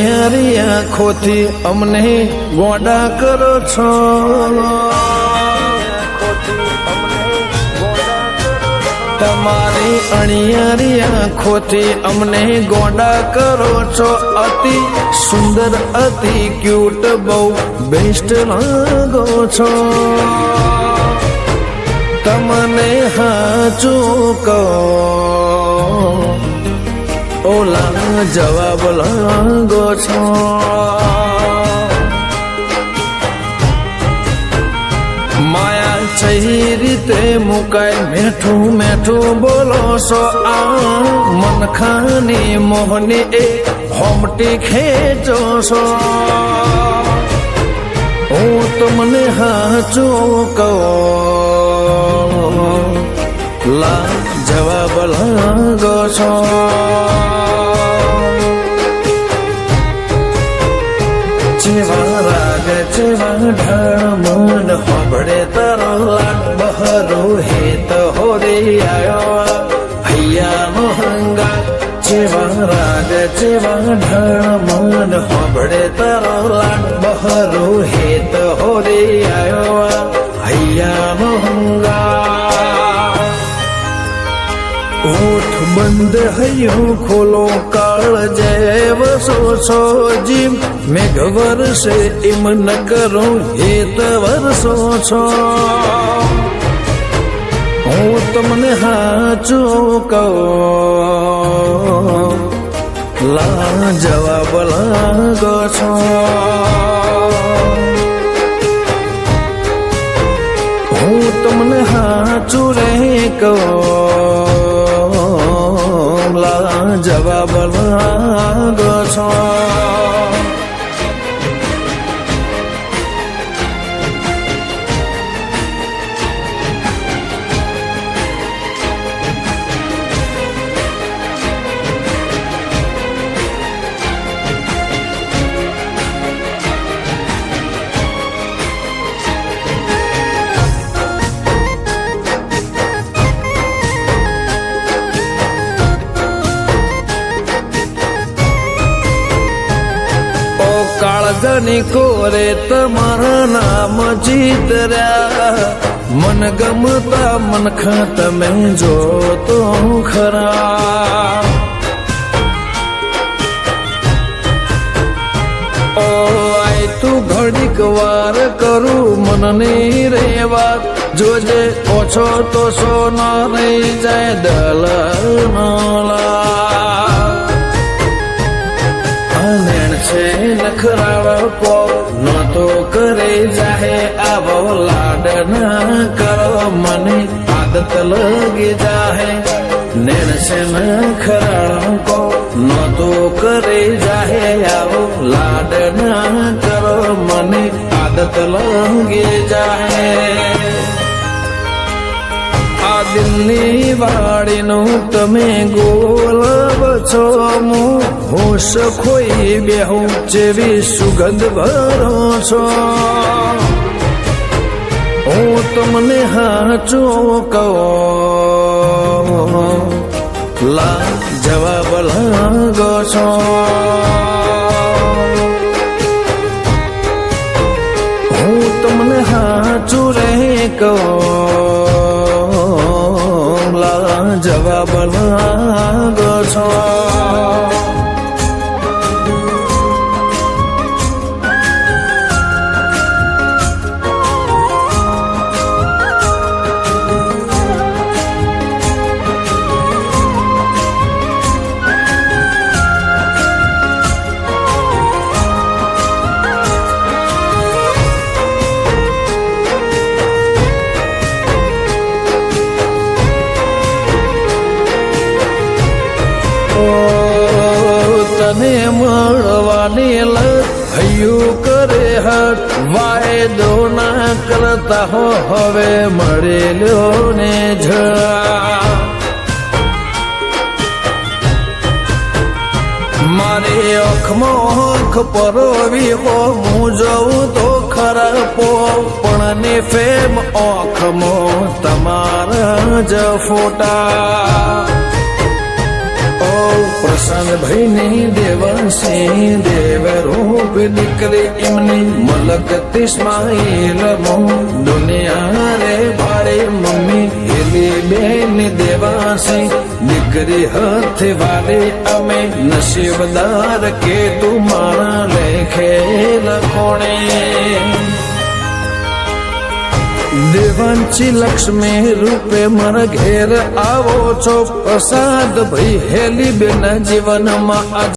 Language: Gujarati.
અણિયારી આંખોથી અમને ગોડા કરો છો. તમારી અણિયારી આંખોથી અમને ગોડા કરો છો. અતિ સુંદર અતિ ક્યુટ બહુ બેસ્ટ લાગો છો. તમને હાચું કહો ઓલા જવાબ લાગો છો. માયા ચહી રીતે મુકાય મીઠું મીઠું બોલો છો. આ મનખાની મોહની એ હોમટી ખેંચો છો. હું તમને હાચું કહું લા જવાબ લાગો છો. જેવા રાગ જેવા ઢાળ મન હોબળે તારો લાગ બહરો હેત હોરે આયો હૈયાનો હંગા. જેવા રાગ જેવા ઢાળ મન હોબળે તારો લાગ બહરો હેત હોરે આયો હૈયાનો હંગા. ઓઠ બંધ હૈયું ખોલો કાળ જેવ સોછો જીમ મેઘ વરસે એમ ન કરો હેત વરસો છો. હું તમને હાચું કહું લા જવાબ લાગો છો. હું તમને હાચું રે કહું લા જવાબ લાગો છો. કાળજાની કોરે તમારા નામ જીતર્યા. મન ગમતા મનખા તમે જો તો ખરા. ઓ આય તું ઘડીક વાર કરું મનની રે વાત. જોજે ઓછો તો સોનો રહી જાય દલનોલા. છે નખરાળ કો ન તો કરે જાહે આવો લાડ ના કરો મને આદત લગી જાહે. નેણ છે નખરાળ કો ન તો કરે જાહે આવો લાડ ના કરો મને આદત લગી જાહે. આ દિલની વાડીનું તમે ગોલબ છો. હોશ ખોઈ બેહું જેવી સુગંધ ભરો છો. હું તમને હાચું કહું લા જવાબ લાગો છો. હું તમને હાચું રે કહું લા જવાબ લાગો છો. તને મળવાની લત હૈયું કરે હટ. વાયદો ના કરતા હો હવે મળેલો ને જળા. મારી આંખમાં આંખ પરોવી હો હું જવું તો ખરા પો. પણ ને ફેમ આંખમાં તમારા જ ફોટા. ઓ પ્રશાંત ભાઈ ની દેવાસી દેવ રૂપ દીકરી એમની મલક ઇસ્માઇલ મો દુનિયા રે ભારે મમ્મી હેલી બેન દેવાસી દીકરી હાથ વારે અમે નસીબદાર કે તું મારા લેખે લખોણે દેવાંચી લક્ષ્મી રૂપે મારા ઘેર આવો છો પ્રસાદ ભાઈ હેલી બેન જીવનમાં